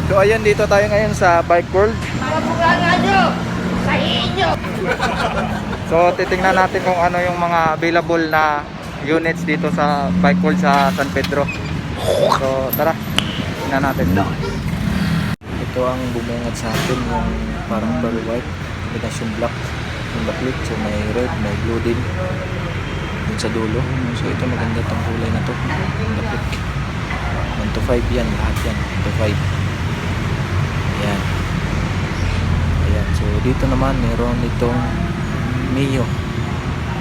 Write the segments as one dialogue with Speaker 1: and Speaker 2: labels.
Speaker 1: So ayun, dito tayo ngayon sa Bike World. So titingnan natin kung ano yung mga available na units dito sa Bike World sa San Pedro. So tara, tingnan natin. Ito ang bumungad sa atin, yung parang pearl white, combination black, yung backlit. So may red, may blue din dun sa dulo. So ito maganda tong kulay na to, backlit. 1 to 5 yan, lahat yan 1 to 5. Ayan. Ayan, so dito naman meron itong Mio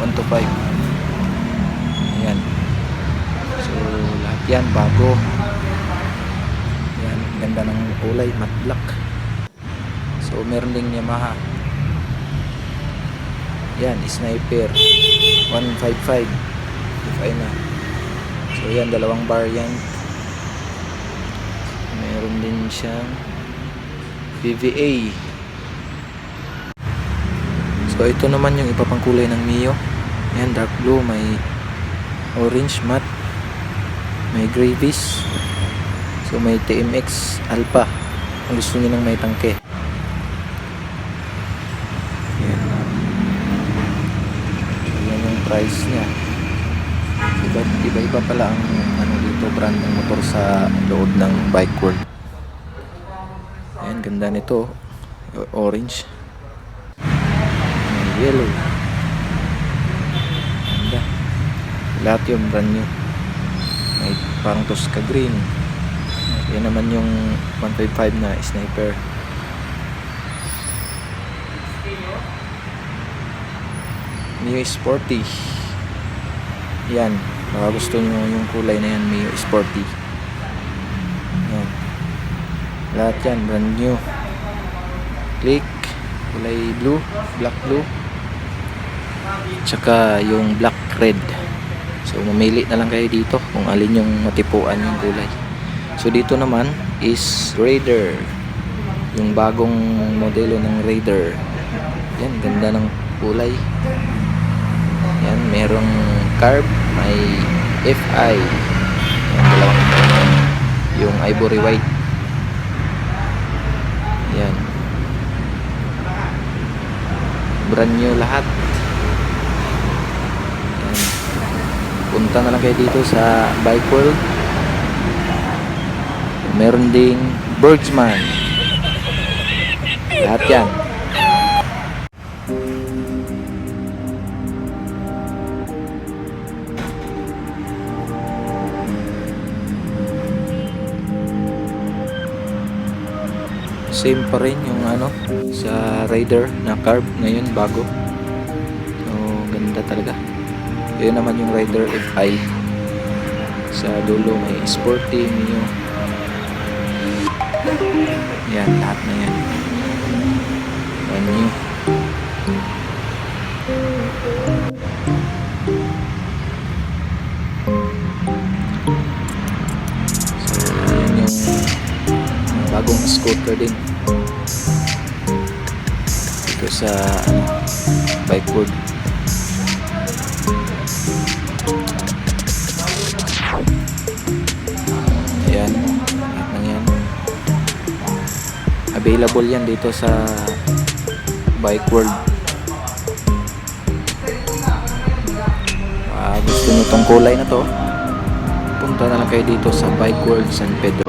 Speaker 1: 1 to 5. Ayan. So lahat yan bago. Ayan, ganda ng kulay, matte black. So meron ding Yamaha. Yan, Sniper 155 FI na. So yan, dalawang bar yan. Meron din siyang PVA. So ito naman yung iba pang kulay ng Mio. Yan, dark blue, may orange matte, may gravies. So may TMX Alpha kung gusto niyo ng may tangke. Yan. Yan yung price niya. Iba-iba pala ang ano dito, brand ng motor sa loob ng Bike World. Ayan, ganda nito. Orange. May yellow. Ganda. Lahat yung brand new. May parang Tosca green. Yan naman yung 155 na Sniper. Mio Sporty. Yan, baka gusto nyo yung kulay na yan, Mio Sporty. Yan. Lahat yan, brand new. Click, kulay blue, black blue. Tsaka yung black red. So mamili na lang kayo dito kung alin yung matipuan yung kulay. So dito naman is Raider. Yung bagong modelo ng Raider. Yan, ganda ng kulay. Yan, merong carb, may FI. Yan, dalawang yung ivory white. Yan. Brand new lahat. Yan. Punta na lang kayo dito sa Bike World. Meron ding Bergsman. Lahat yan. Same pa rin yung ano sa Raider na carb ngayon, bago. So ganda talaga. Yun naman yung Raider FI. Sa dulo may Sporty, Mio. Yan, lahat na yan. Brand new. So yan yung bagong scooter din dito sa Bike World. Ayan, lahat na yan. Available yan dito sa Bike World. Gusto nyo tong kulay na to, punta na lang kayo dito sa Bike World San Pedro.